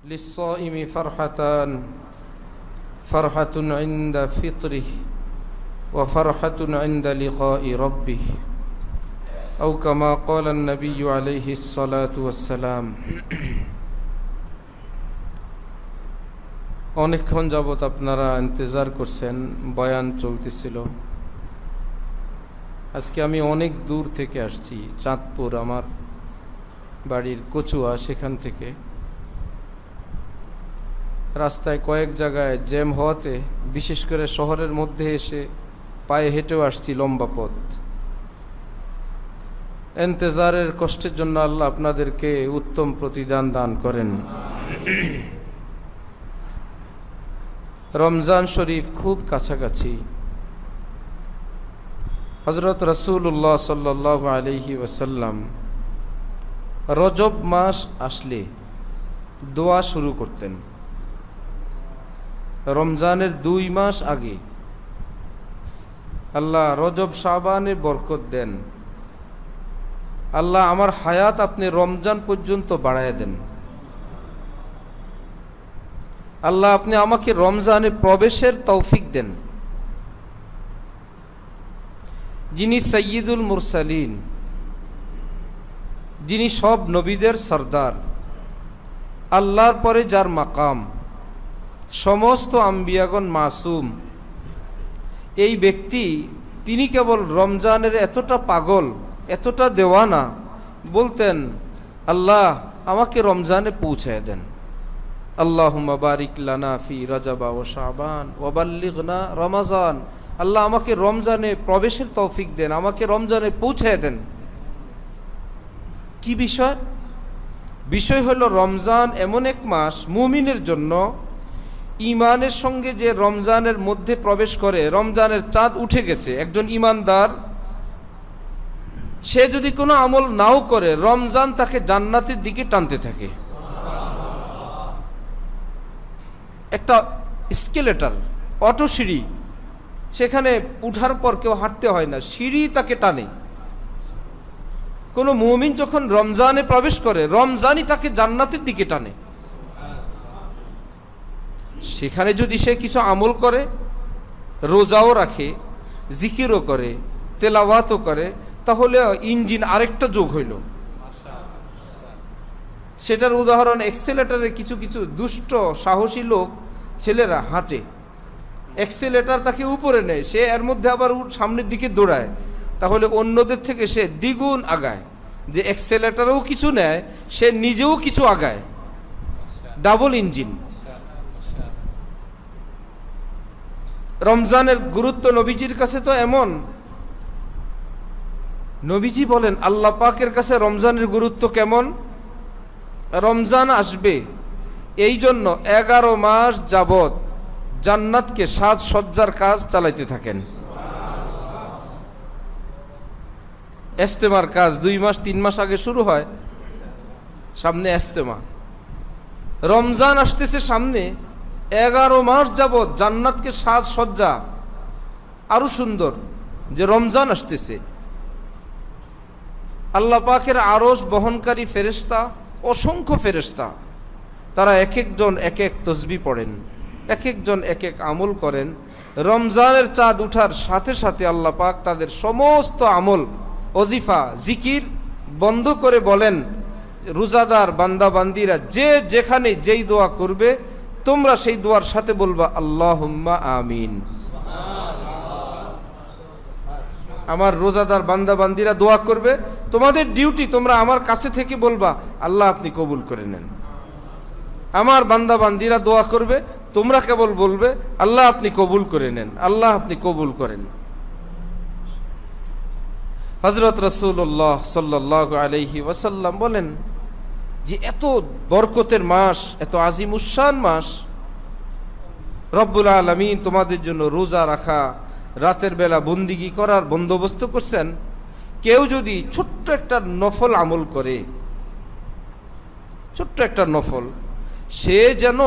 للصائم فرحتان فرحة عند فطره وفرحة عند لقاء ربه أو كما قال النبي عليه الصلاة والسلام অনেকক্ষণ যাবত আপনারা ইন্তজার করছেন, বয়ান চলতেছিল। আজকে আমি অনেক দূর থেকে আসছি, চাঁদপুর, আমার বাড়ির কচুয়া, সেখান থেকে রাস্তায় কয়েক জায়গায় জ্যাম হওয়াতে বিশেষ করে শহরের মধ্যে এসে পায়ে হেঁটেও আসছি লম্বা পথ। ইন্তজারের কষ্টের জন্য আল্লাহ আপনাদেরকে উত্তম প্রতিদান দান করেন। রমজান শরীফ খুব কাছাকাছি। হযরত রাসূলুল্লাহ সাল্লাল্লাহু আলাইহি ওয়াসাল্লাম রজব মাস আসলে দোয়া শুরু করতেন। রমজানের 2 মাস আগে আল্লাহ রজব শাবানে বরকত দেন, আল্লাহ আমার হায়াত আপনি রমজান পর্যন্ত বাড়ায় দেন, আল্লাহ আপনি আমাকে রমজানে প্রবেশের তৌফিক দেন। যিনি সাইয়্যিদুল মুরসালিন, যিনি সব নবীদের সরদার, আল্লাহর পরে যার মাকাম, সমস্ত আম্বিয়াগণ মাসুম, এই ব্যক্তি তিনি কেবল রমজানের এতটা পাগল, এতটা দেওয়ানা, বলতেন আল্লাহ আমাকে রমজানে পৌঁছায় দেন। আল্লাহুম্মা বারিক লানা ফি রজবা ওয়া শাবান ওয়া বাল্লিগনা রমাজান। আল্লাহ আমাকে রমজানে প্রবেশের তৌফিক দেন, আমাকে রমজানে পৌঁছায় দেন। কি বিষয়? বিষয় হলো রমজান এমন এক মাস মুমিনের জন্য, ইমানের সঙ্গে যে রমজানের মধ্যে প্রবেশ করে, রমজানের চাঁদ উঠে গেছে, একজন ইমানদার সে যদি কোনো আমল নাও করে, রমজান তাকে জান্নাতের দিকে টানতে থাকে। একটা স্কেলেটর, অটো সিঁড়ি, সেখানে উঠার পর কেউ হাঁটতে হয় না, সিঁড়ি তাকে টানে। কোনো মুমিন যখন রমজানে প্রবেশ করে, রমজানই তাকে জান্নাতের দিকে টানে। সেখানে যদি সে কিছু আমল করে, রোজাও রাখে, জিকিরও করে, তেলাওয়াতও করে, তাহলে ইঞ্জিন আরেকটা যোগ হইল। সেটার উদাহরণ, এক্সেলেটারে কিছু কিছু দুষ্ট সাহসী লোক ছেলেরা হাঁটে, এক্সেলেটার তাকে উপরে নেয়, সে এর মধ্যে আবার সামনের দিকে দৌড়ায়, তাহলে অন্যদের থেকে সে দ্বিগুণ আগায়। যে এক্সেলেটারও কিছু নেয়, সে নিজেও কিছু আগায়, ডাবল ইঞ্জিন। রমজানের গুরুত্ব নবীজির কাছে তো এমন, নবীজি বলেন আল্লাহ পাকের কাছে রমজানের গুরুত্ব কেমন। রমজান আসবে এই জন্য 11 মাস যাবত জান্নাতকে সাজসজ্জার কাজ চালাইতে থাকেন। ইস্তেমার কাজ 2 মাস 3 মাস আগে শুরু হয়, সামনে ইস্তেমা। রমজান আসতেছে সামনে, 11 মাস যাবত জান্নাতকে সাজসজ্জা আরো সুন্দর, যে রমজান আসতেছে। আল্লাহ পাকের আরশ বহনকারী ফেরেশতা, অসংখ্য ফেরেশতা, তারা এক একজন এক এক তসবিহ পড়েন, এক একজন এক এক আমল করেন। রমজানের চাঁদ উঠার সাথে সাথে আল্লাহ পাক তাদের সমস্ত আমল, ওজিফা, জিকির বন্ধ করে বলেন, রোজাদার বান্দা বান্দিরা যে যেখানে যেই দোয়া করবে, তোমরা সেই দোয়ার সাথে বলবা আল্লাহুম্মা আমিন। আমার রোজাদার বান্দা বান্দিরা দোয়া করবে, তোমাদের ডিউটি, তোমরা আমার কাছে থেকে বলবা আল্লাহ আপনি কবুল করে নেন। আমার বান্দা বান্দিরা দোয়া করবে, তোমরা কেবল বলবে আল্লাহ আপনি কবুল করে নেন, আল্লাহ আপনি কবুল করেন। হযরত রাসূলুল্লাহ সাল্লাল্লাহু আলাইহি ওয়াসাল্লাম বলেন যে এত বরকতের মাস, এত আজিমুশান মাস, রব্বুল আলামিন তোমাদের জন্য রোজা রাখা, রাতের বেলা বন্দিগি করার বন্দোবস্ত করছেন। কেউ যদি ছোট্ট একটা নফল আমল করে, ছোট্ট একটা নফল, সে যেন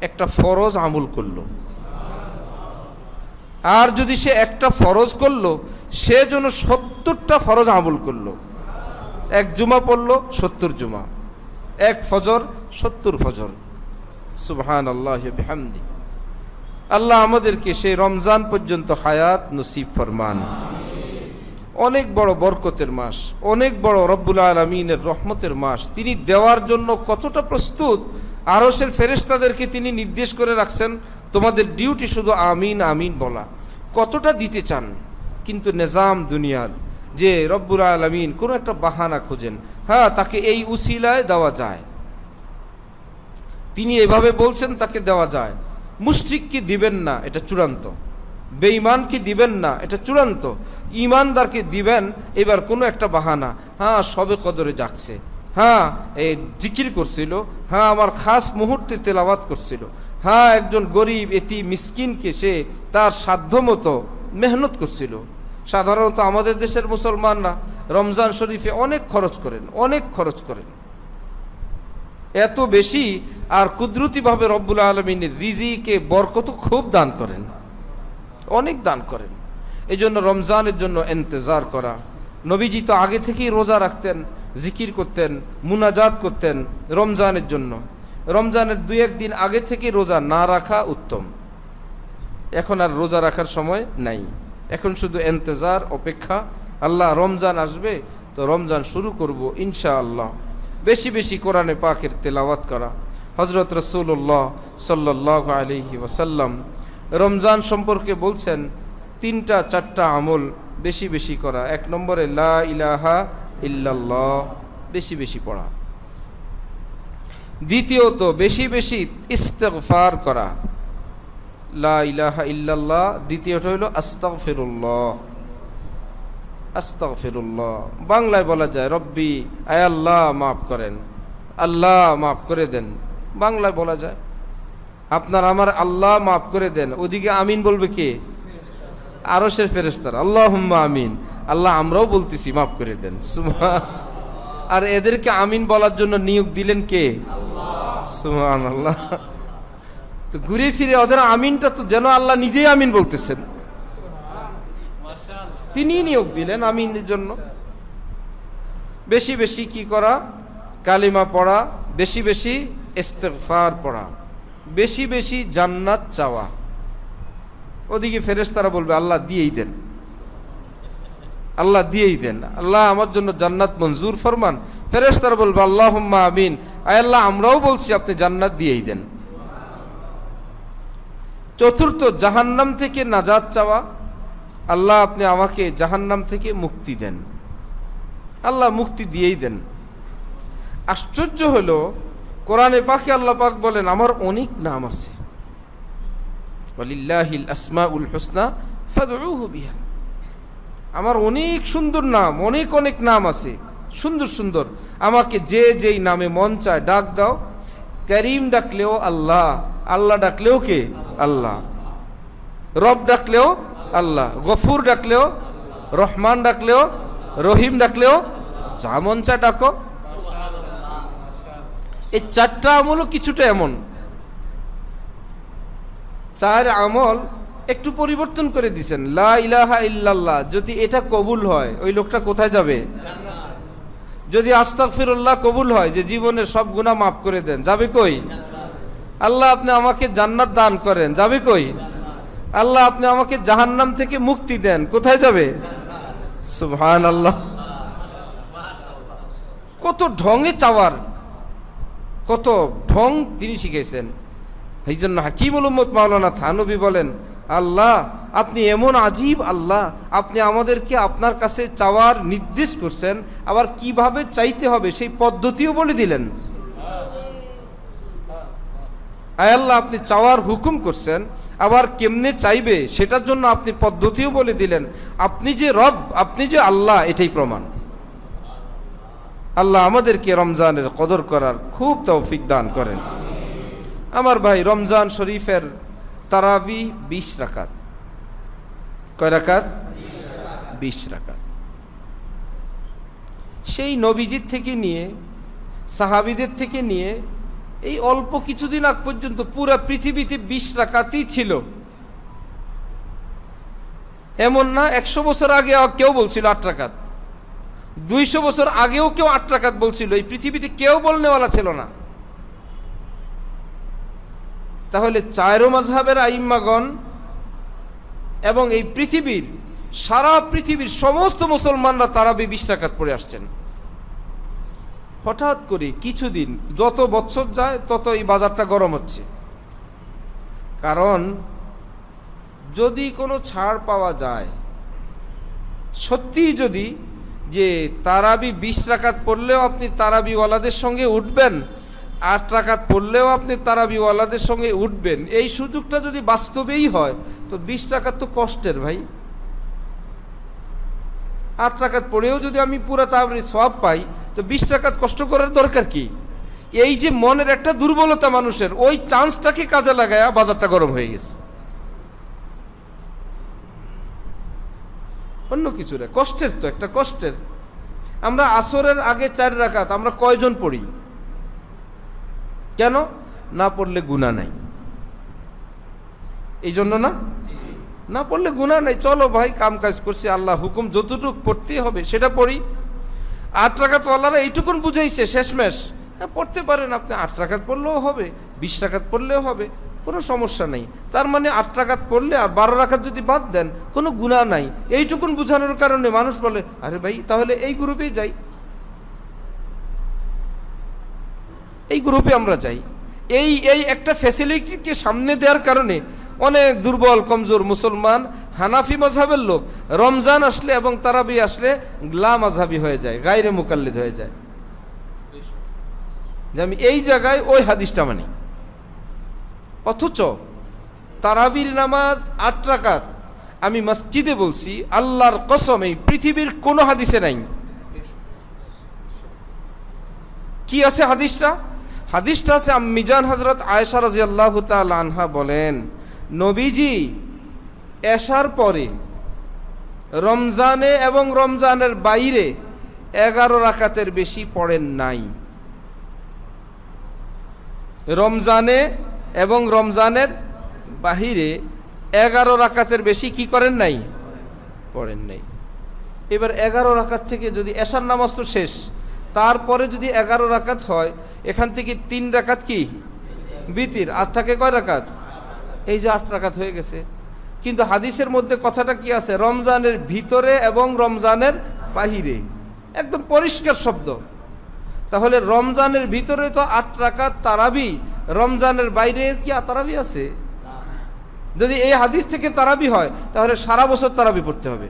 একটা ফরজ আমল করল। আর যদি সে একটা ফরজ করলো, সে যেন 70টা ফরজ আমল করলো। এক জুমা পড়লো 70 জুমা, এক ফজর 70 ফজর, সুবহানাল্লাহি ওয়া বিহামদি। আল্লাহ আমাদেরকে সেই রমজান পর্যন্ত হায়াত নসিব ফরমান। অনেক বড় বরকতের মাস, অনেক বড় রব্বুল আলামিনের রহমতের মাস। তিনি দেওয়ার জন্য কতটা প্রস্তুত, আরশের ফেরেশতাদেরকে তিনি নির্দেশ করে রাখছেন, তোমাদের ডিউটি শুধু আমিন আমিন বলা। কতটা দিতে চান, কিন্তু নিজাম দুনিয়ার যে রব্বুল আলামিন কোনো একটা বাহানা খোঁজেন, হ্যাঁ তাকে এই উসিলায় দেওয়া যায়, তিনি এভাবে বলছেন তাকে দেওয়া যায়। মুশরিককে দিবেন না, এটা চূড়ান্ত। বেঈমানকে দিবেন না, এটা চূড়ান্ত। ঈমানদারকে দিবেন এবার কোনো একটা বাহানা, হ্যাঁ সবে কদরে যাচ্ছে, হ্যাঁ এই জিকির করছিল, হ্যাঁ আমার খাস মুহূর্তে তেলাওয়াত করছিল, হ্যাঁ একজন গরিব এতি মিসকিনকে সে তার সাধ্যমতো মেহনত করছিল। সাধারণত আমাদের দেশের মুসলমানরা রমজান শরীফে অনেক খরচ করেন, অনেক খরচ করেন, এত বেশি। আর কুদরতিভাবে রব্বুল আলামিনের রিজিকে বরকত খুব দান করেন, অনেক দান করেন। এই জন্য রমজানের জন্য ইন্তজার করা। নবীজি তো আগে থেকেই রোজা রাখতেন, জিকির করতেন, মুনাজাত করতেন রমজানের জন্য। রমজানের 2-1 দিন আগে থেকে রোজা না রাখা উত্তম। এখন আর রোজা রাখার সময় নাই, এখন শুধু ইন্তজার, অপেক্ষা। আল্লাহ রমজান আসবে তো রমজান শুরু করব ইনশাআল্লাহ। বেশি বেশি কোরআনে পাকের তেলাওয়াত করা। হযরত রাসূলুল্লাহ সাল্লাল্লাহু আলাইহি ওয়াসাল্লাম রমজান সম্পর্কে বলছেন 3-4টা আমল বেশি বেশি করা। 1 নম্বরে লা ইলাহা ইল্লাল্লাহ, বেশি বেশি পড়া। দ্বিতীয়ত বেশি বেশি ইস্তিগফার করা, লা ইলাহা ইল্লাল্লাহ। দ্বিতীয়টা হলো আস্তাগফিরুল্লাহ, আস্তাগফিরুল্লাহ। বাংলায় বলা যায় রব্বি, আয় আল্লাহ মাফ করেন, আল্লাহ মাফ করে দেন, বাংলায় বলা যায়। আপনার আমার আল্লাহ মাফ করে দেন, ওদিকে আমিন বলবে কে? আরশের ফেরেশতারা, আল্লাহুম্মা আমিন। আল্লাহ আমরাও বলতেছি মাফ করে দেন, সুবহান। আর এদেরকে আমিন বলার জন্য নিয়োগ দিলেন কে? সুবহানাল্লাহ। তো ঘুরে ফিরে ওদের আমিনটা তো যেন আল্লাহ নিজেই আমিন বলতেছেন, তিনি নিয়োগ দিলেন আমিনের জন্য। বেশি বেশি কি করা? কালিমা পড়া, বেশি বেশি ইস্তিগফার পড়া, বেশি বেশি জান্নাত চাওয়া। ওদিকে ফেরেশতারা বলবে আল্লাহ দিয়েই দেন, আল্লাহ দিয়েই দেন, আল্লাহ আমার জন্য জান্নাত মঞ্জুর ফরমান। ফেরেশতারা বলবে আল্লাহুম্মা আমিন, আয় আল্লাহ আমরাও বলছি আপনি জান্নাত দিয়েই দেন। চতুর্থ, জাহান্নাম থেকে নাজাত চাওয়া, আল্লাহ আপনি আমাকে জাহান্নাম থেকে মুক্তি দেন, আল্লাহ মুক্তি দিয়েই দেন। আশ্চর্য হলো কোরআনে পাকে আল্লাহ পাক বলেন আমার অনেক নাম আছে, ওয়ালিল্লাহিল আসমাউল হুসনা ফাদউহু বিহা। আমার অনেক সুন্দর নাম, অনেক অনেক নাম আছে, সুন্দর সুন্দর। আমাকে যে যেই নামে মন চায় ডাক দাও। করিম ডাকলেও আল্লাহ, আল্লাহ ডাকলেও কে? আল্লাহ। রব ডাকলেও আল্লাহ, গফুর ডাকলেও, রহমান ডাকলেও, রহিম ডাকলেও, যা মন চায় ডাকো। এই 4টা আমলও কিছুটা এমন। 4 আমল একটু পরিবর্তন করে দিছেন। লা ইলাহা ইল্লাল্লাহ যদি এটা কবুল হয় ওই লোকটা কোথায় যাবে? যদি আস্তাগফিরুল্লাহ কবুল হয়, যে জীবনের সব গুনাহ মাফ করে দেন, যাবে কই? আল্লাহ আপনি আমাকে জান্নাত দান করেন, যাবে কই? আল্লাহ আপনি আমাকে জাহান্নাম থেকে মুক্তি দেন, কোথায় যাবে? সুবহানাল্লাহ। কত ঢঙে চাওয়ার, কত ঢং তিনি শিখেছেন। এই জন্য হাকিমুল উম্মত মাওলানা থানভী বলেন আল্লাহ আপনি এমন আজীব আল্লাহ, আপনি আমাদেরকে আপনার কাছে চাওয়ার নির্দেশ করছেন, আবার কিভাবে চাইতে হবে সেই পদ্ধতিও বলে দিলেন। আয় আল্লাহ আপনি চাওয়ার হুকুম করছেন, আবার কেমনে চাইবে সেটার জন্য আপনি পদ্ধতিও বলে দিলেন। আপনি যে রব, আপনি যে আল্লাহ, এটাই প্রমাণ। আল্লাহ আমাদেরকে রমজানের কদর করার খুব তৌফিক দান করেন। আমার ভাই, রমজান শরীফের তারাবি 20 রাকাত। কয় রাকাত? 20 রাকাত। সেই নবীজির থেকে নিয়ে, সাহাবীদের থেকে নিয়ে এই অল্প কিছুদিন আগ পর্যন্ত পুরা পৃথিবীতে 20 রাকাতই ছিল। এমন না 100 বছর আগে কেউ বলছিল 8 রাকাত, 200 বছর আগেও কেউ 8 রাকাত বলছিল। এই পৃথিবীতে কেউ বলনেওয়ালা ছিল না। তাহলে চারো মাযহাবের আইম্মাগণ এবং এই পৃথিবীর সারা পৃথিবীর সমস্ত মুসলমানরা তারাবি 20 রাকাত পড়ে আসছেন। হঠাৎ করে কিছুদিন, যত বছর যায় তত এই বাজারটা গরম হচ্ছে। কারণ যদি কোনো ছাড় পাওয়া যায়, সত্যিই যদি যে তারাবি 20 রাকাত পড়লেও আপনি তারাবিওয়ালাদের সঙ্গে উঠবেন, 8 রাকাত পড়লেও আপনি তারাবিওয়ালাদের সঙ্গে উঠবেন, এই সুযোগটা যদি বাস্তবেই হয় তো 20 রাকাত তো কষ্টের ভাই। 8 রাকাত পড়েও যদি আমি পুরো তারাবির সওয়াব পাই তো 20 রাকাত কষ্ট করার দরকার কি? এই যে মনের একটা দুর্বলতা মানুষের, ওই চান্সটাকে কাজে লাগায়া বাজারটা গরম হয়ে গেছে। অন্য কিছু না, কষ্টের তো একটা কষ্টের। আমরা আসরের আগে 4 রাকাত আমরা কয়জন পড়ি? কেন? না পড়লে গুনাহ নাই, এই জন্য না, না পড়লে গুনাহ নাই। চলো ভাই, কাম কাজ করছি, আল্লাহ হুকুম যতটুকু পড়তেই হবে সেটা পড়ি। 8 রাকাত ওয়ালারা এইটুকুন বুঝাইছে শেষমেশ, হ্যাঁ পড়তে পারেন আপনি, 8 রাকাত পড়লেও হবে, 20 রাকাত পড়লেও হবে, কোনো সমস্যা নেই। তার মানে 8 রাকাত পড়লে আর 12 রাকাত যদি বাদ দেন কোনো গুনাহ নাই। এইটুকুন বুঝানোর কারণে মানুষ বলে, আরে ভাই তাহলে এই গ্রুপেই যাই, এই গ্রুপে আমরা যাই। এই এই একটা ফ্যাসিলিটিকে সামনে দেওয়ার কারণে অনেক দুর্বল কমজোর মুসলমান হানাফি মাযহাবের লোক রমজান আসলে এবং তারাবি আসলে লা মাযহাবি হয়ে যায়, গায়রে মুকাল্লিদ হয়ে যায়, যে আমি এই জায়গায় ওই হাদিসটা মানি। অথচ তারাবির নামাজ 8 রাকাত আমি মসজিদে বলছি, আল্লাহর কসম এই পৃথিবীর কোনো হাদিসে নাই। কি আছে হাদিসটা? হাদিসটা আছে আম্মিজান হযরত আয়েশা রাদিয়াল্লাহু তাআলা আনহা বলেন, নবীজি এশার পরে রমজানে এবং রমজানের বাইরে 11 রাকাতের বেশি পড়েন নাই। রমজানে এবং রমজানের বাহিরে 11 রাকাতের বেশি কি করেন নাই? পড়েন নাই। এবার 11 রাকাত থেকে যদি এশার নামাজ তো শেষ, তারপরে যদি 11 রাকাত হয়, এখান থেকে 3 রাকাত কি বিতির, আর থাকে কয় রাকাত? এই যে 8 রাকাত হয়ে গেছে। কিন্তু হাদিসের মধ্যে কথাটা কি আছে? রমজানের ভিতরে এবং রমজানের বাহিরে, একদম পরিষ্কার শব্দ। তাহলে রমজানের ভিতরে তো 8 রাকাত তারাবি, রমজানের বাইরে কি তারাবি আছে? যদি এই হাদিস থেকে তারাবি হয় তাহলে সারা বছর তারাবি পড়তে হবে।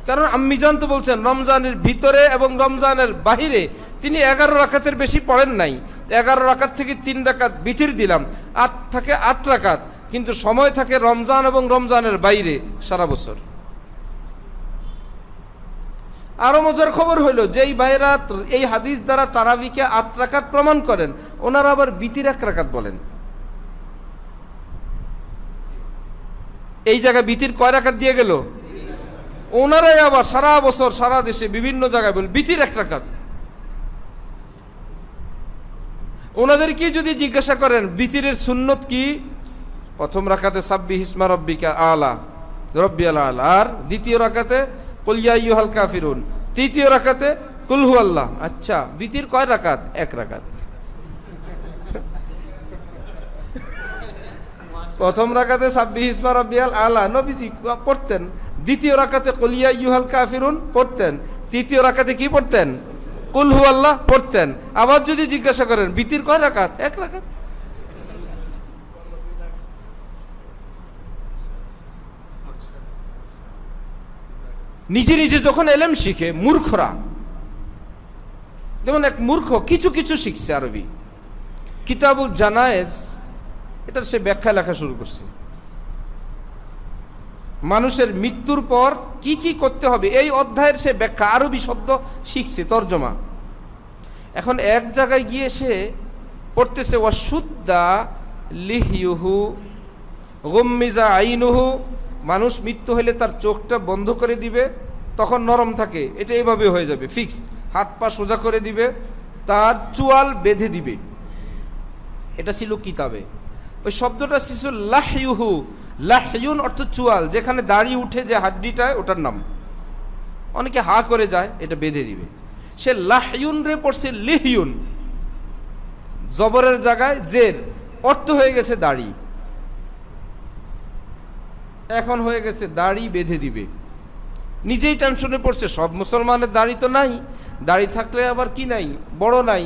কারণ আম্মিজান তো বলছেন রমজানের ভিতরে এবং রমজানের বাহিরে তিনি 11 রাকাতের বেশি পড়েন নাই। 11 রাকাত থেকে 3 রাকাত বিতির দিলাম, 8 থাকে 8 রাকাত, কিন্তু সময় থাকে রমজান এবং রমজানের বাইরে সারা বছর। আরো মজার খবর হইল, যেই ভাইরা এই হাদিস দ্বারা তারাবিকে 8 রাকাত প্রমাণ করেন, ওনারা আবার বিতির 1 রাকাত বলেন। এই জায়গায় বিতির কয় রাকাত দিয়ে গেল? ওনারাই আবার সারা বছর সারা দেশে বিভিন্ন জায়গায় বলেন বিতির 1 রাকাত। ওনাদেরকে যদি জিজ্ঞাসা করেন বিতিরের সুন্নত কি, প্রথম রাকাতে সাব্বিহ ইসমা রাব্বিকা আলা রাব্বিয়াল আলা, আর দ্বিতীয় রাকাতে কুল ইয়া আইয়ুহাল কাফিরুন, তৃতীয় রাকাতে কুল হুয়াল্লাহ। আচ্ছা, বিতির কয় রাকাত? 1 রাকাত। প্রথম রাকাতে সাব্বিহ ইসমা রাব্বিয়াল আলা নবীজি পড়তেন, দ্বিতীয় রাকাতে কুল ইয়া আইয়ুহাল কাফিরুন পড়তেন, তৃতীয় রাকাতে কি পড়তেন? কুল হুয়াল্লাহ পড়তেন। আবার যদি জিজ্ঞাসা করেন বিতির কয় রাকাত? 1 রাকাত। নিজে নিজে যখন এলেম শিখে মূর্খরা, যেমন এক মূর্খ কিছু কিছু শিখছে আরবি, কিতাবুল জানায়েজ, এটার সে ব্যাখ্যা লেখা শুরু করছে। মানুষের মৃত্যুর পর কি কি করতে হবে এই অধ্যায়ের সে ব্যাখ্যা, আরবি শব্দ শিখছে, তর্জমা। এখন এক জায়গায় গিয়ে সে পড়তেছে ওয়াশুদ্দা লিহিয়ুহু গুম্মিজা আইনুহু, মানুষ মৃত্যু হলে তার চোখটা বন্ধ করে দিবে, তখন নরম থাকে, এটা এইভাবে হয়ে যাবে ফিক্সড, হাত পা সোজা করে দিবে, তার চুয়াল বেঁধে দিবে। এটা ছিল কিতাবে। ওই শব্দটা ছিল লাহইউহু, লাহইউন অর্থ চুয়াল, যেখানে দাড়ি উঠে যে হাড্ডিটায়, ওটার নাম। অনেকে হা করে যায়, এটা বেঁধে দিবে। সে লাহইউন রে পড়ছে লিহিউন, জবরের জায়গায় জের, অর্থ হয়ে গেছে দাড়ি। এখন হয়ে গেছে দাড়ি বেঁধে দিবে, নিজেই টেনশনে পড়ছে। সব মুসলমানের দাড়ি তো নাই, দাড়ি থাকলে আবার কি নাই, বড় নাই,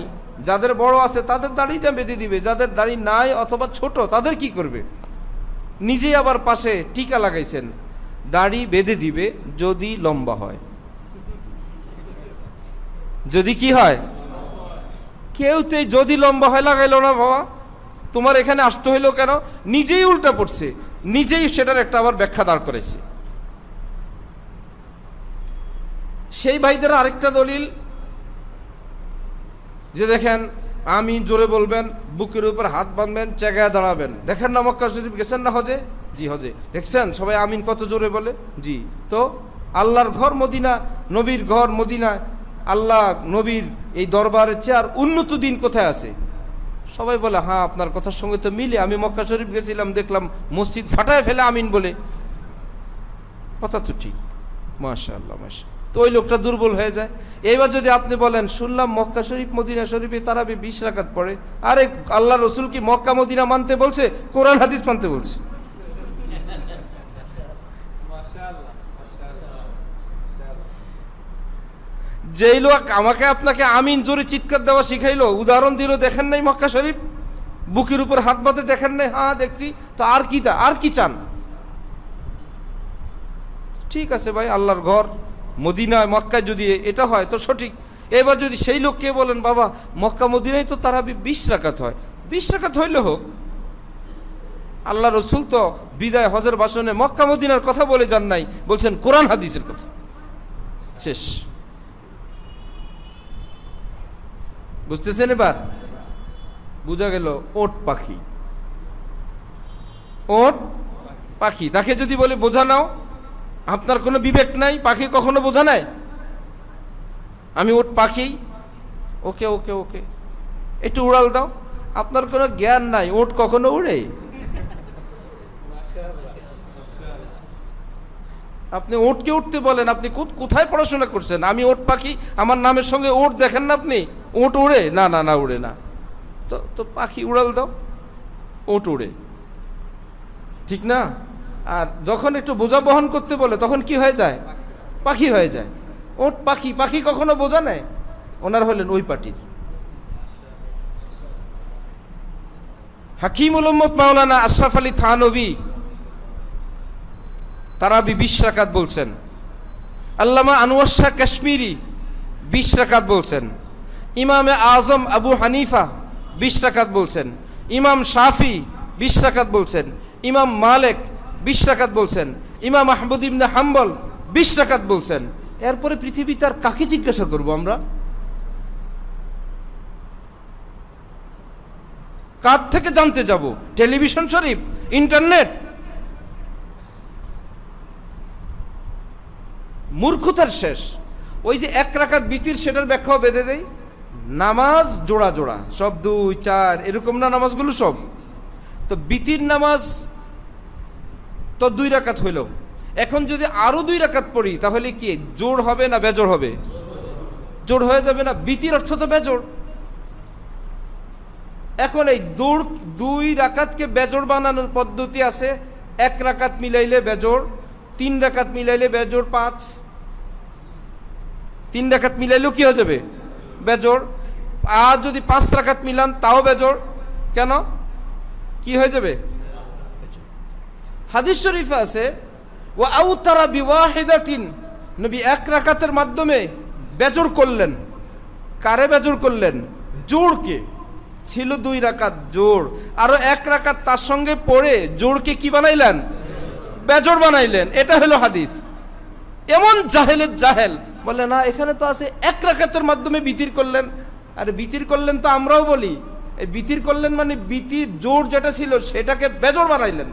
যাদের বড় আছে তাদের দাড়িটা বেঁধে দিবে, যাদের দাড়ি নাই অথবা ছোট তাদের কি করবে। নিজেই আবার পাশে টিকা লাগাইছেন, দাড়ি বেঁধে দিবে যদি লম্বা হয়। যদি কি হয়, কেউ তো যদি লম্বা হয় লাগাইলো না বাবা, তোমার এখানে আসতে হইলো কেন? নিজেই উল্টা পড়ছে, নিজেই সেটার একটা আবার ব্যাখ্যা দাঁড় করেছে। সেই ভাইদের আরেকটা দলিল যে দেখেন, আমি জোরে বলবেন, বুকের উপর হাত বাঁধবেন, চেগায় দাঁড়াবেন। দেখেন না মক্কা শরীফ গেছেন না হজে? জি হজে দেখছেন সবাই আমিন কত জোরে বলে। জি, তো আল্লাহর ঘর মদিনা, নবীর ঘর মদিনা, আল্লাহ নবীর এই দরবারের চেয়ে আর উন্নত দিন কোথায় আছে? সবাই বলে হ্যাঁ আপনার কথার সঙ্গে তো মিলে, আমি মক্কা শরীফ গেছিলাম, দেখলাম মসজিদ ফাটায় ফেলে আমিন বলে। কথা তো ঠিক, মাশাআল্লাহ মাশাআল্লাহ। তো ওই লোকটা দুর্বল হয়ে যায়। এইবার যদি আপনি বলেন শুনলাম মক্কা শরীফ মদিনা শরীফে তারাবি 20 রাকাত পড়ে, আরে আল্লাহ রসুল কি মক্কা মদিনা মানতে বলছে? কোরআন হাদিস মানতে বলছে। যেই লোক আমাকে আপনাকে আমিন জোরে চিৎকার দেওয়া শিখাইলো, উদাহরণ দিল, দেখেন নাই মক্কা শরীফ, বুকের উপর হাত বাঁধে, দেখেন নাই? হ্যাঁ দেখছি। তো আর কি চান? ঠিক আছে ভাই, আল্লাহর ঘর মদিনায় মক্কায় যদি এটা হয় তো সঠিক। এবার যদি সেই লোককে বলেন বাবা মক্কা মদিনায় তো তারাবি 20 রাকাত হয়, 20 রাকাত হইলে হোক। আল্লাহ রসুল তো বিদায় হজের ভাষণে মক্কা মদিনার কথা বলে যান নাই, বলছেন কোরআন হাদিসের কথা। শেষ। বুঝতেছেন? এবার বুঝা গেল ওট পাখি, ওট পাখি। তাকে যদি বলে বোঝা নাও, আপনার কোনো বিবেক নাই, পাখি কখনো বোঝা নাই, আমি ওট পাখি, ওকে ওকে ওকে একটু উড়াল দাও, আপনার কোনো জ্ঞান নাই, ওট কখনো উড়ে? আপনি ওটকে উঠতে বলেন, আপনি কোথায় পড়াশোনা করছেন? আমি ওট পাখি, আমার নামের সঙ্গে ওট দেখেন না আপনি? ওট উড়ে? না না না, উড়ে না। তো পাখি উড়াল দাও, ওট উড়ে, ঠিক না? আর যখন একটু বোঝা বহন করতে বলে তখন কি হয়ে যায়? পাখি হয়ে যায়। ওট পাখি, পাখি কখনো বোঝা নেয়। ওনার হলেন ওই পার্টির। হাকিমুল উম্মত মাওলানা আশরাফ আলী থানভী তারাবি 20 রাকাত বলছেন। আল্লামা আনোয়ার শাহ কাশ্মীরি 20 রাকাত বলছেন। ইমামে আজম আবু হানিফা 20 রাকাত বলছেন। ইমাম শাফি 20 রাকাত বলছেন। ইমাম মালিক 20 রাকাত বলছেন। ইমাম আহমদ ইবনে হাম্বল 20 রাকাত বলছেন। এরপরে পৃথিবী তার কাকে জিজ্ঞাসা করব আমরা? কার থেকে জানতে যাব? টেলিভিশন শরীফ, ইন্টারনেট? মূর্খতার শেষ। ওই যে 1 রাকাত বিতির, সেটার ব্যাখ্যাও বেঁধে দেই। নামাজ জোড়া জোড়া, সব 2 4 এরকম না নামাজগুলো সব। তো বিতির নামাজ তো 2 রাকাত হইল, এখন যদি আরো 2 রাকাত পড়ি তাহলে কি জোড় হবে না বেজোড় হবে? জোড় হয়ে যাবে না? বিতির অর্থ তো বেজোড়। এখন এই 2 রাকাতকে বেজোড় বানানোর পদ্ধতি আছে। 1 রাকাত মিলাইলে বেজোড়, 3 রাকাত মিলাইলে বেজোড় 5, 3 রাকাত মিলাইলেও কি হয়ে যাবে? বেজোড়। আর যদি 5 রাকাত মিলান তাও বেজোড়। কেন? কি হয়ে যাবে? হাদিস শরীফে আছে ওয়া আউতারা বিওয়াহিদাতিন, নবী 1 রাকাতের মাধ্যমে বেজোড় করলেন। কারে বেজোড় করলেন? জোড়কে। ছিল 2 রাকাত জোড়, আরো 1 রাকাত তার সঙ্গে পড়ে জোড়কে কি বানাইলেন? বেজোড় বানাইলেন। এটা হলো হাদিস। এমন জাহেলের জাহেল বলে না, এখানে তো আছে 1 রাকাতের মাধ্যমে বিতির করলেন। আরে বিতির করলেন তো আমরাও বলি, এই বিতির করলেন মানে বিতির জোড় যেটা ছিল সেটাকে বেজোড় বানাইলেন,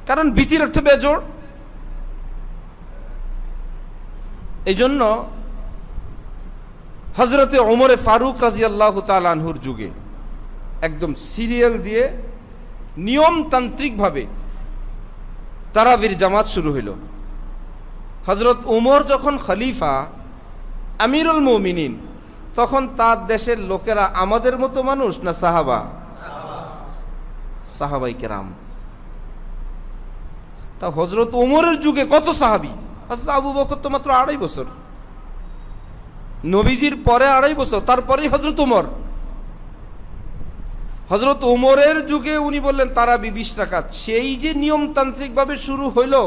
কারণ বিতির অর্থ বেজোড়। এই জন্য হজরতে ওমরে ফারুক রাদিয়াল্লাহু তাআলা আনহুর যুগে একদম সিরিয়াল দিয়ে নিয়মতান্ত্রিকভাবে তারাবির জামাত শুরু হইল। হজরত উমর যখন খলিফা আমিরুল মুমিনিন, তখন তার দেশের লোকেরা আমাদের মতো মানুষ না সাহাবা? সাহাবাই কেরাম। তা হযরত ওমরের যুগে কত সাহাবী? হযরত আবু বকর তো মাত্র 2.5 বছর, নবীজির পরে 2.5 বছর, তারপরেই হযরত ওমর। হযরত ওমরের যুগে উনি বললেন তারাবি 20 রাকাত। সেই যে নিয়মতান্ত্রিকভাবে শুরু হইলো,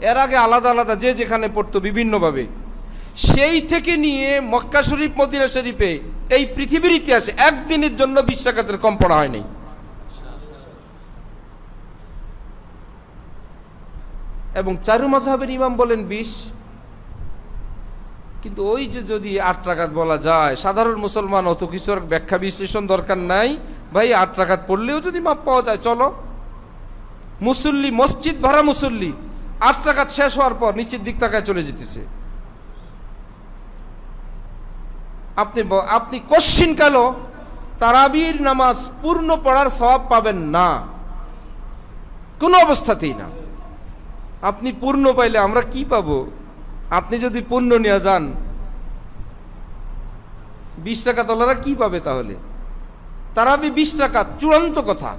এর আগে আলাদা আলাদা যে যেখানে পড়তো বিভিন্নভাবে, সেই থেকে নিয়ে মক্কা শরীফ মদিনা শরীফে এই পৃথিবীর ইতিহাসে একদিনের জন্য 20 রাকাতের কম পড়া হয়নি। এবং চারু মাযহাবের ইমাম বলেন 20। কিন্তু ওই যে যদি 8 রাকাত বলা যায়, সাধারণ মুসলমান অত কিছু ব্যাখ্যা বিশ্লেষণ দরকার নাই ভাই, 8 রাকাত পড়লেও যদি মাপ পাওয়া যায় চলো। মুসল্লি, মসজিদ ভরা মুসল্লি, 8 রাকাত শেষ হওয়ার পর নিচের দিক তাকায় চলে যেতেছে। আপনি কশ্চিনকালও তারাবির নামাজ পূর্ণ পড়ার সওয়াব পাবেন না, কোনো অবস্থাতেই না। আপনি পূর্ণ পাইলে আমরা কি পাবো? আপনি যদি পূর্ণ নিয়ে যান, 20 রাকাত ওলারা কি পাবে তাহলে? তারাবি 20 রাকাত চূড়ান্ত কথা।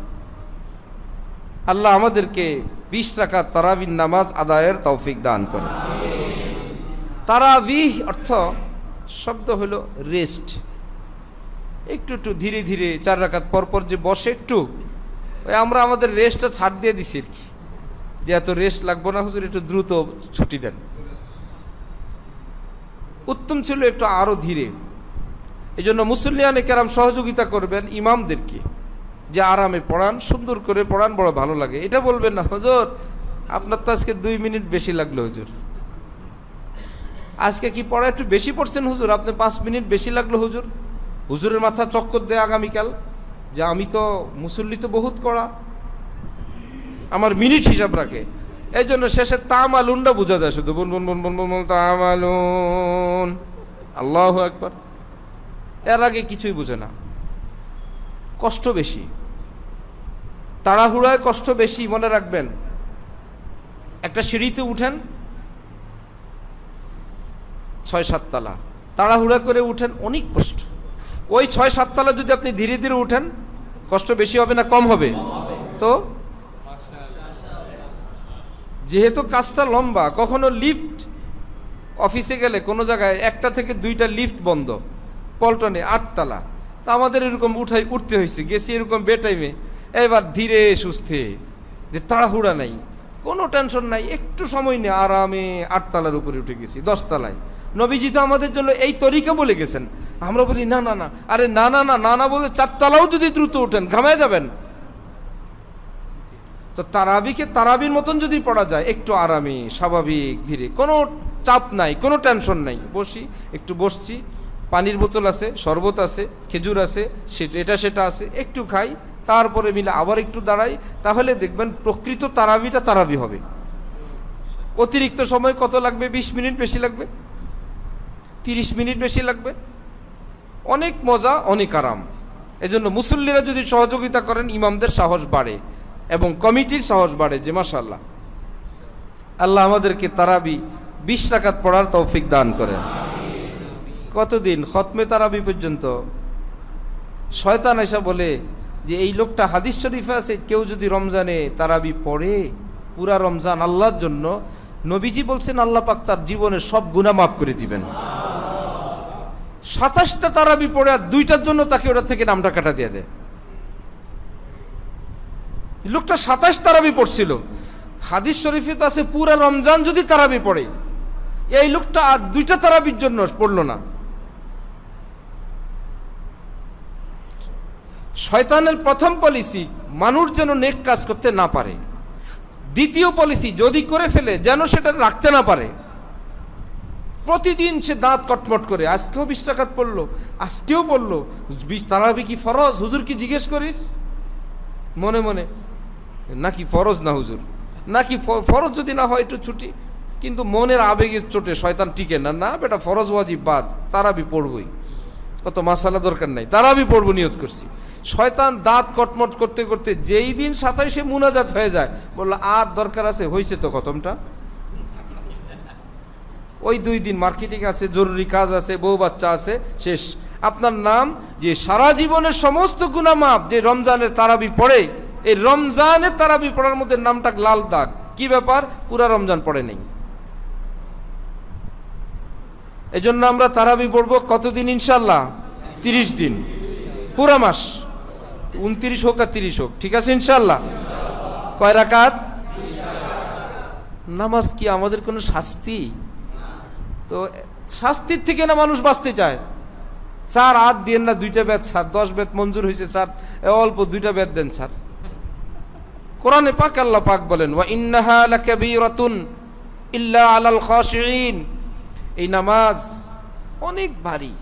আল্লাহ আমাদেরকে 20 রাকাত তারাবির নামাজ আদায়ের তৌফিক দান করে। তারাবি অর্থ শব্দ হলো রেস্ট। একটু একটু ধীরে ধীরে 4 রাকাত পরপর যে বসে একটু, ওই আমরা আমাদের রেস্টটা ছাড় দিয়ে দিছি আর কি, যে এত রেস্ট লাগবো না হুজুর, একটু দ্রুত ছুটি দেন। উত্তম ছিল একটু আরো ধীরে। এই জন্য মুসল্লিয়ানে কেরাম সহযোগিতা করবেন ইমামদেরকে, যে আরামে পড়ান, সুন্দর করে পড়ান, বড় ভালো লাগে। এটা বলবেন না হুজুর আপনার তো আজকে 2 মিনিট বেশি লাগলো, হুজুর আজকে কি পড়া একটু বেশি পড়ছেন হুজুর, আপনি 5 মিনিট বেশি লাগলো হুজুর। হুজুরের মাথা চক্কর দেয় আগামীকাল যে আমি তো মুসল্লি তো বহুত কড়া, আমার মিনিট হিসাব রাখে। এই জন্য শেষে তামালুনটা বোঝা যায়, শুধু বন বন বন বন বন তামালুন, আল্লাহু আকবার। এর আগে কিছুই বুঝে না, কষ্ট বেশি, তাড়াহুড়ায় কষ্ট বেশি। মনে রাখবেন, একটা সিঁড়িতে উঠেন 6-7 তলা, তাড়াহুড়া করে উঠেন, অনেক কষ্ট। ওই 6-7 তলা যদি আপনি ধীরে ধীরে উঠেন, কষ্ট বেশি হবে না কম হবে? তো যেহেতু কাজটা লম্বা, কখনো লিফট, অফিসে গেলে কোনো জায়গায় 1টা থেকে 2টা লিফট বন্ধ, পল্টনে 8 তলা, তা আমাদের এরকম উঠতে হয়েছে, গেছি এরকম বেটাইমে। এবার ধীরে সুস্থে, যে তাড়াহুড়া নাই, কোনো টেনশন নাই, একটু সময় নেই, আরামে 8 তলার উপরে উঠে গেছি, 10 তলায়। নবীজি তো আমাদের জন্য এই তরিকা বলে গেছেন। আমরা বলি না না না, আরে না না না না না বলে 4 তলাও যদি দ্রুত ওঠেন ঘামায় যাবেন। তো তারাবিকে তারাবির মতন যদি পড়া যায়, একটু আরামে স্বাভাবিক ধীরে, কোনো চাপ নাই, কোনো টেনশন নাই, বসি একটু বসছি, পানির বোতল আছে, শরবত আছে, খেজুর আছে, এটা সেটা আছে, একটু খাই, তারপরে মিলে আবার একটু দাঁড়াই, তাহলে দেখবেন প্রকৃত তারাবিটা তারাবি হবে। অতিরিক্ত সময় কত লাগবে? 20 মিনিট বেশি লাগবে, 30 মিনিট বেশি লাগবে, অনেক মজা, অনেক আরাম। এজন্য মুসল্লিরা যদি সহযোগিতা করেন, ইমামদের সাহস বাড়ে এবং কমিটির সাহস বাড়ে, যে মাশাআল্লাহ। আল্লাহ আমাদেরকে তারাবি 20 রাকাত পড়ার তৌফিক দান করেন। কতদিন? খতমে তারাবি পর্যন্ত। শয়তান এসে বলে যে এই লোকটা, হাদিস শরীফে আছে, কেউ যদি রমজানে তারাবি পড়ে পুরা রমজান আল্লাহর জন্য, নবীজি বলছেন আল্লাহ পাক তার জীবনের সব গুনাহ মাফ করে দিবেন। 27টা তারাবি পড়ে আর 2টার জন্য তাকে ওটার থেকে নামটা কাটা দিয়ে দেয়। লোকটা 27 তারাবি পড়ছিল, হাদিস শরীফে তো আছে পুরা রমজান যদি তারাবি পড়ে, এই লোকটা আর 2টা তারাবির জন্য পড়লো না। শয়তানের প্রথম পলিসি, মানুষ যেন নেক কাজ করতে না পারে। দ্বিতীয় পলিসি, যদি করে ফেলে যেন সেটা রাখতে না পারে। প্রতিদিন সে দাঁত কটমট করে, আজকেও 20 রাকাত পড়লো, আজকেও পড়লো। তারাবি কি ফরজ? হুজুর কি জিজ্ঞেস করিস মনে মনে, নাকি ফরজ না হুজুর, নাকি ফরজ যদি না হয় একটু ছুটি, কিন্তু মনের আবেগের চোটে শয়তান টিকে না, না বেটা ফরজ ওয়াজিব বাদ, তারাবি পড়বই, কত মাসালা দরকার নাই, তারাবি পড়বো নিয়ত করছি। শয়তান দাঁত কটমট করতে করতে যেই দিন 27-এ মুনাজাত হয়ে যায়, বললো আর দরকার আছে, হয়েছে তো খতমটা। ওই 2 দিন মার্কেটিং আছে, জরুরি কাজ আছে, বউ বাচ্চা আছে, শেষ। আপনার নাম যে সারা জীবনের সমস্ত গুনাহ মাফ, যে রমজানের তারাবি পড়ে, এই রমজানের তারাবি পড়ার মধ্যে নামটা লাল দাগ। কি ব্যাপার? পুরা রমজান পড়ে নেই। এজন্য আমরা তারাবি পড়বো কতদিন? ইনশাল্লাহ 30 দিন, পুরা মাস, 29 হোক আর 30 হোক, ঠিক আছে ইনশাল্লাহ। কয় রাকাত? নামাজ কি আমাদের কোনো শাস্তি? তো শাস্তির থেকে না মানুষ বাঁচতে চায়। স্যার আর দিয়েন না 2টা বেত, স্যার 10 বেত মঞ্জুর হয়েছে স্যার, অল্প 2টা বেত দেন স্যার। কোরআনে পাক আল্লাহ পাক বলেন, ওয়া ইন্নাহা লাকাবীরাতুন ইল্লা আলাল খাশিঈন, এই নামাজ অনেক ভারী,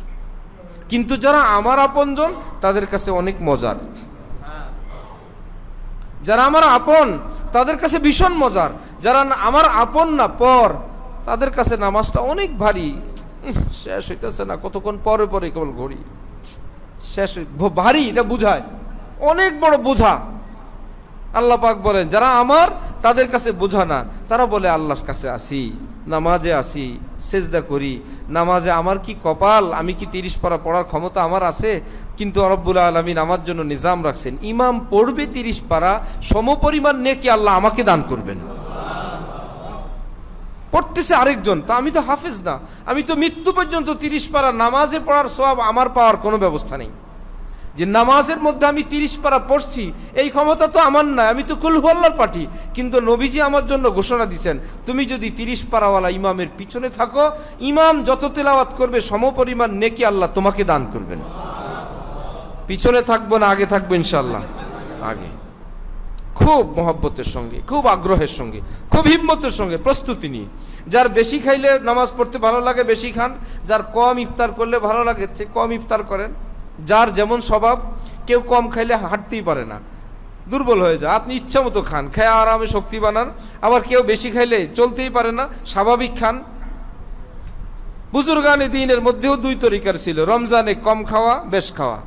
কিন্তু যারা আমার আপনজন তাদের কাছে অনেক মজার। যারা আমার আপন তাদের কাছে ভীষণ মজার, যারা আমার আপন না পর তাদের কাছে নামাজটা অনেক ভারী। শেষ হইতেছে না, কতক্ষণ পরে পরে কেবল ঘড়ি শেষ, ভারী, এটা বুঝায় অনেক বড় বোঝা। আল্লাহ পাক বলেন যারা আমার তাদের কাছে বোঝা না, তারা বলে আল্লাহর কাছে আসি, নামাজে আসি, সেজদা করি, নামাজে আমার কি কপাল, আমি কি 30 পারা পড়ার ক্ষমতা আমার আছে? কিন্তু রব্বুল আলামিন আমার জন্য নিজাম রাখছেন, ইমাম পড়বে 30 পারা, সমপরিমাণ নেকি আল্লাহ আমাকে দান করবেন। পড়তেছে আরেকজন, তা আমি তো হাফেজ না, আমি তো মৃত্যু পর্যন্ত 30 পারা নামাজে পড়ার সওয়াব আমার পাওয়ার কোনো ব্যবস্থা নেই। যে নামাজের মধ্যে আমি 30 পারা পড়ছি, এই ক্ষমতা তো আমার না, আমি তো কুল হুয়াল্লাহর পাঠি। কিন্তু নবীজি আমার জন্য ঘোষণা দিয়েছেন, তুমি যদি 30 পারাওয়ালা ইমামের পিছনে থাকো, ইমাম যত তেলাওয়াত করবে সমপরিমাণ নেকি আল্লাহ তোমাকে দান করবেন। পিছনে থাকবো না আগে থাকবো? ইনশাআল্লাহ আগে। খুব মহব্বতের সঙ্গে, খুব আগ্রহের সঙ্গে, খুব হিম্মতের সঙ্গে প্রস্তুতি নিয়ে। যার বেশি খাইলে নামাজ পড়তে ভালো লাগে বেশি খান, যার কম ইফতার করলে ভালো লাগে কম ইফতার করেন। যার যেমন স্বভাব, কেউ কম খাইলে হাঁটতেই পারে না, দুর্বল হয়ে যায়, আপনি ইচ্ছা মতো খান, খেয়ে আরামে শক্তি বানান। আবার কেউ বেশি খাইলে চলতেই পারে না, স্বাভাবিক খান। বুজুর্গানে দ্বীনের মধ্যেও 2 তরিকার ছিল, রমজানে কম খাওয়া, বেশ খাওয়া,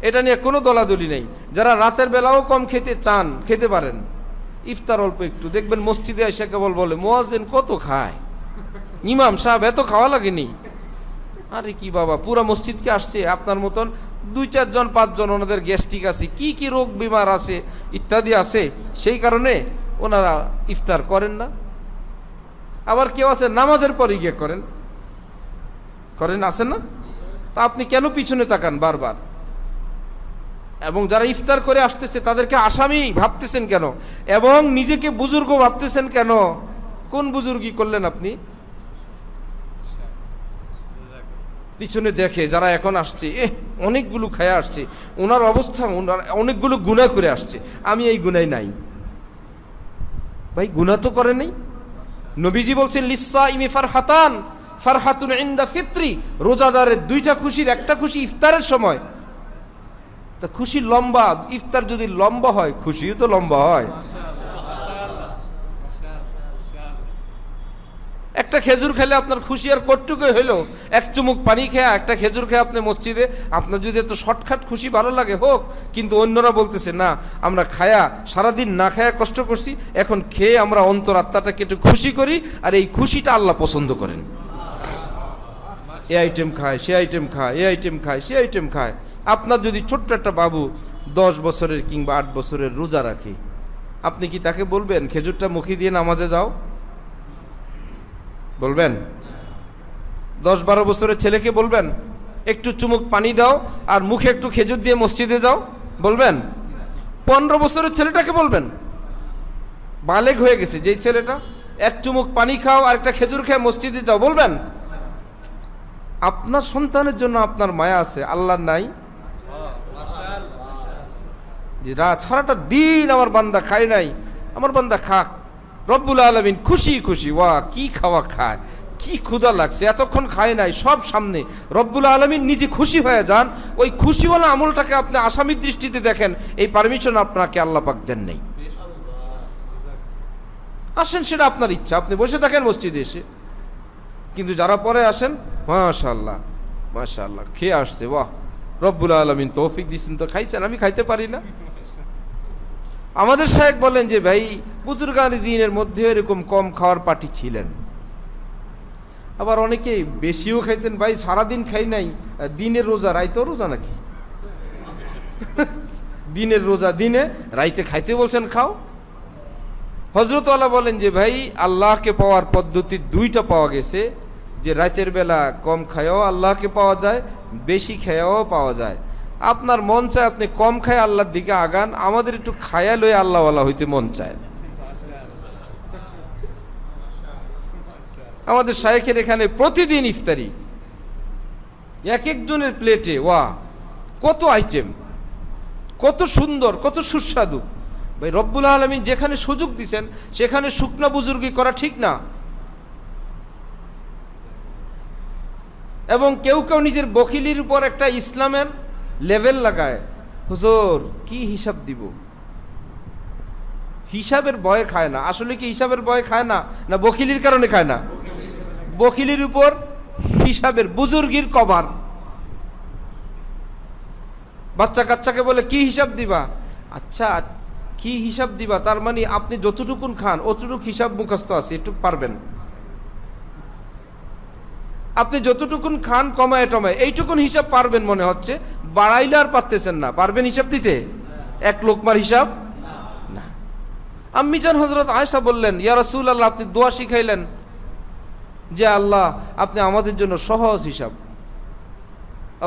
এটা নিয়ে কোনো দলাদলি নেই। যারা রাতের বেলাও কম খেতে চান খেতে পারেন, ইফতার অল্প একটু। দেখবেন মসজিদে এসে কেবল বলে মুয়াজ্জিন কত খায়, ইমাম সাহেব এত খাওয়া লাগেনি। আরে কি বাবা, পুরা মসজিদকে আসছে, আপনার মতন 2-4 জন 5 জন ওনাদের গ্যাস্ট্রিক আছে, কি কি রোগ বিমার আছে ইত্যাদি আছে, সেই কারণে ওনারা ইফতার করেন না। আবার কেউ আছে নামাজের পরে গিয়ে করেন, আসেন না? তা আপনি কেন পিছনে তাকান বারবার? এবং যারা ইফতার করে আসতেছে তাদেরকে আসামি ভাবতেছেন কেন? এবং নিজেকে বুজুর্গ ভাবতেছেন কেন? কোন বুজুর্গি করলেন আপনি? পিছনে দেখে যারা এখন আসছে, অনেকগুলো খায়া আসছে, ওনার অবস্থা, ওনার অনেকগুলো গুনাহ করে আসছে, আমি এই গুনাহ নাই। ভাই গুনাহ তো করে নাই। নবীজি বলছেন লিসসাইমি ফারহাতান, ফারহাতুন ইনদা ফিত্রি, রোজাদারের 2টা খুশির একটা খুশি ইফতারের সময়। তা খুশি লম্বা, ইফতার যদি লম্বা হয় খুশিও তো লম্বা হয়। একটা খেজুর খেলে আপনার খুশি আর কটটুকু হইলো, 1 চুমুক পানি খেয়ে একটা খেজুর খেয়ে আপনি মসজিদে, আপনার যদি এত শর্টকাট খুশি ভালো লাগে হোক। কিন্তু অন্যরা বলতেছে না, আমরা খায়া সারাদিন না খায়া কষ্ট করছি, এখন খেয়ে আমরা অন্তরাত্মাটাকে একটু খুশি করি, আর এই খুশিটা আল্লাহ পছন্দ করেন। এ আইটেম খায়, সে আইটেম খায়, এ আইটেম খায়, সে আইটেম খায়। আপনার যদি ছোট্ট একটা বাবু 10 বছরের কিংবা 8 বছরের রোজা রাখে, আপনি কি তাকে বলবেন খেজুরটা মুখে দিয়ে নামাজে যাও? বলবেন? 10-12 বছরের ছেলেকে বলবেন একটু চুমুক পানি দাও আর মুখে একটু খেজুর দিয়ে মসজিদে যাও? বলবেন? 15 বছরের ছেলেটাকে বলবেন? বালেগ হয়ে গেছে যেই ছেলেটা, 1 চুমুক পানি খাও আর একটা খেজুর খেয়ে মসজিদে যাও, বলবেন? আপনার সন্তানের জন্য আপনার মায়া আছে, আল্লাহর নাই? যে সারাটা দিন আমার বান্দা খায় নাই, আমার বান্দা খাক, রব্বুল আলামিন খুশি খুশি, ওয়া কি খাওয়া খায়, কি ক্ষুধা লাগছে, এতক্ষণ খায় নাই, সব সামনে রব্বুল আলামিন নিজে খুশি হয়ে যান। ওই খুশিওয়ালা আমলটাকে আপনি আসামির দৃষ্টিতে দেখেন, এই পারমিশন আপনাকে আল্লাহ পাক দেন নাই। আসেন, সেটা আপনার ইচ্ছা, আপনি বসে থাকেন মসজিদে এসে। কিন্তু যারা পরে আসেন, মাশাআল্লাহ মাশাআল্লাহ খেয়ে আসছে, বাহ রব্বুল আলামিন তৌফিক দিচ্ছেন, তো খাইছেন, আমি খাইতে পারি না। আমাদের শায়েখ বলেন যে ভাই বুজুর্গানে দ্বীনের মধ্যে এরকম কম খাওয়ার পার্টি ছিলেন। আবার অনেকে বেশিও খাইতেন, ভাই সারাদিন খাই নাই, দিনের রোজা রাইতেও রোজা নাকি? দিনের রোজা দিনে, রাইতে খাইতে বলছেন খাও। হযরত আল্লাহ বলেন যে ভাই আল্লাহকে পাওয়ার পদ্ধতি দুইটা পাওয়া গেছে, যে রাতের বেলা কম খায়ও আল্লাহকে পাওয়া যায়, বেশি খায়াও পাওয়া যায়। আপনার মন চায় আপনি কম খায় আল্লাহর দিকে আগান, আমাদের একটু খায়া লয়ে আল্লাহওয়ালা হইতে মন চায়। আমাদের শায়েখের এখানে প্রতিদিন ইফতারি, এক একজনের প্লেটে ওয়া কত আইটেম, কত সুন্দর, কত সুস্বাদু। ভাই রব্বুল আলামিন যেখানে সুযোগ দিচ্ছেন সেখানে শুকনা বুজুর্গি করা ঠিক না। এবং কেউ কেউ নিজের বকিলির উপর একটা ইসলামের লেভেল লাগায়, হুজুর কি হিসাব দিব, হিসাবের ভয়ে খায় না। আসলে কি হিসাবের ভয়ে খায় না, না বকিলির কারণে খায় না? বকিলির উপর হিসাবের বুজুর্গির কভার। বাচ্চা কাচ্চাকে বলে কি হিসাব দিবা, আচ্ছা কি হিসাব দিবা, তার মানে আপনি যতটুকুন খান অতটুকু হিসাব মুখস্থ আছে, একটু পারবেন। আপনি যতটুকুন খান কমায় টমায় এইটুকুন হিসাব পারবেন মনে হচ্ছে, বাড়াইলে আর পারতেছেন না। পারবেন হিসাব দিতে? এক লোকমার হিসাব না। আম্মি জান হযরত আয়েশা বললেন, ইয়া রাসূলুল্লাহ, আপনি দোয়া শিখাইলেন যে আল্লাহ আপনি আমাদের জন্য সহজ হিসাব,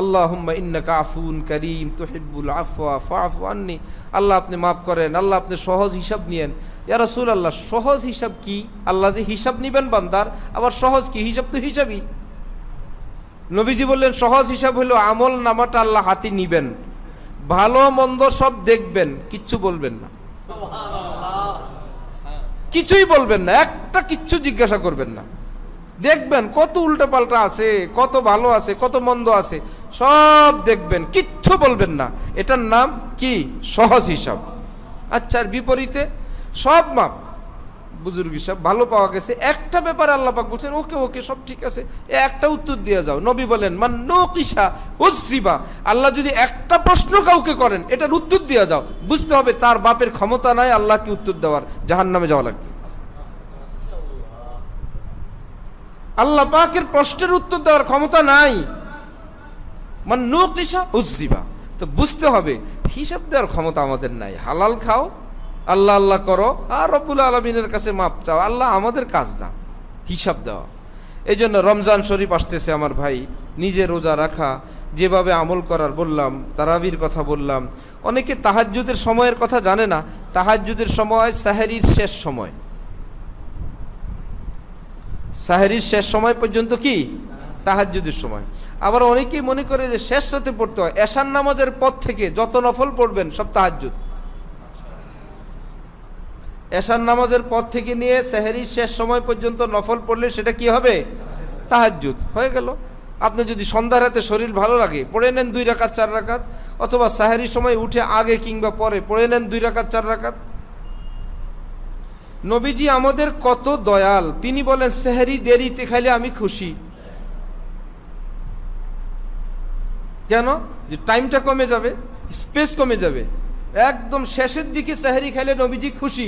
আল্লাহুম্মা ইন্নাকা আফুন কারীম তুহিব্বুল আফওয়া ফাআফু আন্নি, আল্লাহ আপনি মাফ করেন, আল্লাহ আপনি সহজ হিসাব নিয়েন। ইয়া রাসূলুল্লাহ, সহজ হিসাব কি? আল্লাহ যে হিসাব নিবেন বান্দার, আবার সহজ কি? হিসাব তো হিসাবই। নবীজি বললেন সহজ হিসাব হলো আমল নামাটা আল্লাহ হাতে নিবেন, ভালো মন্দ সব দেখবেন, কিচ্ছু বলবেন না, কিছুই বলবেন না, একটা কিচ্ছু জিজ্ঞাসা করবেন না। দেখবেন কত উল্টাপাল্টা আছে, কত ভালো আছে, কত মন্দ আছে, সব দেখবেন, কিচ্ছু বলবেন না। এটার নাম কি? সহজ হিসাব। আচ্ছা, আর বিপরীতে সব মাপ, বুজুর্গ হিসাব ভালো পাওয়া গেছে, একটা ব্যাপারে আল্লাহ পাক বলছেন ওকে ওকে সব ঠিক আছে, একটা উত্তর দিয়ে যাও। নবী বলেন মান নুকিশা উযিবা, আল্লাহ যদি একটা প্রশ্ন কাউকে করেন এটার উত্তর দিয়ে যাও, বুঝতে হবে তার বাপের ক্ষমতা নাই আল্লাহকে উত্তর দেওয়ার, জাহান্নামে যাওয়া লাগবে। আল্লাহ পাকের প্রশ্নের উত্তর দেওয়ার ক্ষমতা নাই। মান নুকিশা উযিবা, তো বুঝতে হবে হিসাব দেওয়ার ক্ষমতা আমাদের নাই। হালাল খাও, আল্লাহ আল্লাহ করো, আর রব্বুল আলামিনের কাছে মাপ চাও, আল্লাহ আমাদের কাজ না হিসাব দেওয়া। এই জন্য রমজান শরীফ আসতেছে আমার ভাই, নিজে রোজা রাখা, যেভাবে আমল করার বললাম, তারাবির কথা বললাম। অনেকে তাহাজ্জুদের সময়ের কথা জানে না। তাহাজ্জুদের সময় সাহেরির শেষ সময়, সাহেরির শেষ সময় পর্যন্ত কি তাহাজ্জুদের সময়। আবার অনেকেই মনে করে যে শেষ রাতে পড়তে হয়, এশার নামাজের পর থেকে যত নফল পড়বেন সব তাহাজ্জুদ। এশার নামাজের পর থেকে নিয়ে সেহরির শেষ সময় পর্যন্ত নফল পড়লে সেটা কি হবে? তাহাজ্জুদ হয়ে গেল। আপনি যদি সন্ধ্যার রাতে শরীর ভালো লাগে পড়ে নেন 2 রাকাত 4 রাকাত, অথবা সেহরির সময় উঠে আগে কিংবা পরে পড়ে নেন 2 রাকাত 4 রাকাত। নবীজি আমাদের কত দয়াল, তিনি বলেন সেহরি দেরিতে খাইলে আমি খুশি। কেন? যে টাইমটা কমে যাবে, স্পেস কমে যাবে। একদম শেষের দিকে সেহরি খাইলে নবীজি খুশি,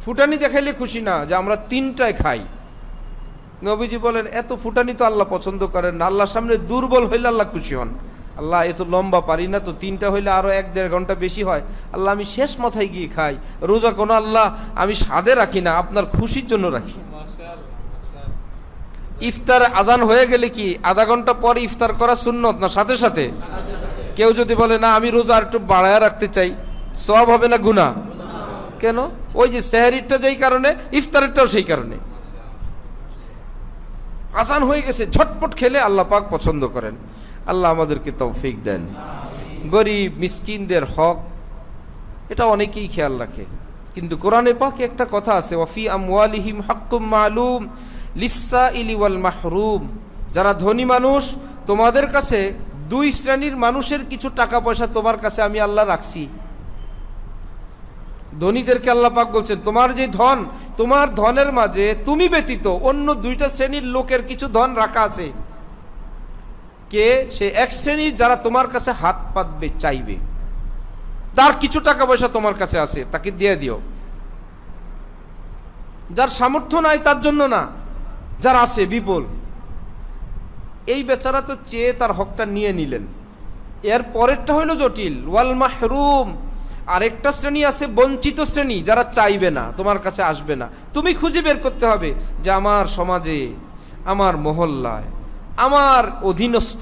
ফুটানি দেখাইলে খুশি না যে আমরা 3টায় খাই। নবীজি বলেন এত ফুটানি তো আল্লাহ পছন্দ করেন না, আল্লাহর সামনে দুর্বল হইলে আল্লাহ খুশি হন। আল্লাহ এত লম্বা পারি না তো, 3টা হইলে আরও 1-1.5 ঘন্টা বেশি হয়, আল্লাহ আমি শেষ মাথায় গিয়ে খাই। রোজা কোনো আল্লাহ আমি স্বাদে রাখি না, আপনার খুশির জন্য রাখি। ইফতার আজান হয়ে গেলে কি আধা ঘন্টা পর ইফতার করা সুন্নত না সাথে সাথে? কেউ যদি বলে না আমি রোজা আর একটু বাড়ায় রাখতে চাই, সওয়াব হবে না গুনাহ? কেন? ওই যে সেহরিটা যেই কারণে, ইফতারেরটাও সেই কারণে। আজান হয়ে গেছে ঝটপট খেলে আল্লাহ পাক পছন্দ করেন। আল্লাহ আমাদেরকে তৌফিক দেন। গরিব মিসকিনদের হক এটা অনেকেই খেয়াল রাখে, কিন্তু কোরআনে পাকে একটা কথা আছে, ওয়াফি আমওয়ালিহিম হাক্কুম মালুম লিসসাইলি ওয়াল মাহরুম। যারা ধনী মানুষ, তোমাদের কাছে 2 শ্রেণীর মানুষের কিছু টাকা পয়সা তোমার কাছে আমি আল্লাহ রাখছি। ধনীদেরকে আল্লাহ পাক বলছেন তোমার যে ধন, তোমার ধনের মাঝে তুমি ব্যতীত অন্য 2টা শ্রেণীর লোকের কিছু ধন রাখা আছে। কে? সে এক শ্রেণীর যারা তোমার কাছে হাত পাতবে, চাইবে, তার কিছু টাকা পয়সা তোমার কাছে আছে, তাকে দিয়ে দিও। যার সামর্থ্য নাই তার জন্য না, যারা আছে বিপুল, এই বেচারা তো চেয়ে তার হকটা নিয়ে নিলেন। এর পরেরটা হইল জটিল, ওয়াল মাহরুম, আরেকটা শ্রেণী আছে বঞ্চিত শ্রেণী, যারা চাইবে না, তোমার কাছে আসবে না। তুমি খুঁজে বের করতে হবে যে আমার সমাজে, আমার মহল্লায়, আমার অধীনস্থ,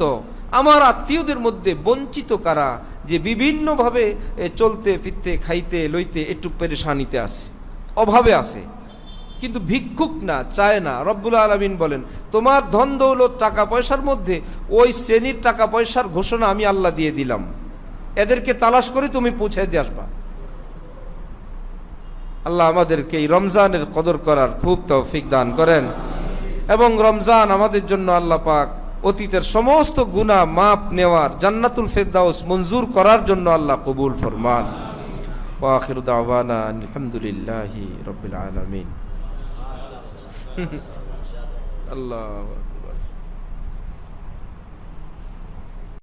আমার আত্মীয়দের মধ্যে বঞ্চিত কারা, যে বিভিন্নভাবে চলতে ফিরতে খাইতে লইতে একটু পেরেশানিতে আছে, অভাবে আছে, কিন্তু ভিক্ষুক না, চায় না। রব্বুল আলামিন বলেন, তোমার ধন দৌলত টাকা পয়সার মধ্যে ওই শ্রেণীর টাকা পয়সার ঘোষণা আমি আল্লাহ দিয়ে দিলাম, এদেরকে তালাশ করে তুমি পৌঁছে দিয়ে আসবা। আল্লাহ আমাদেরকে এই রমজানের কদর করার খুব তৌফিক দান করেন, এবং রমজান আমাদের জন্য আল্লাহ পাক অতীতের সমস্ত গুনাহ মাপ নেওয়ার, জান্নাতুল ফেরদাউস মঞ্জুর করার জন্য আল্লাহ কবুল ফরমান। ওয়া আখিরু দাওয়ানা আলহামদুলিল্লাহি রাব্বিল আলামিন। আল্লাহ।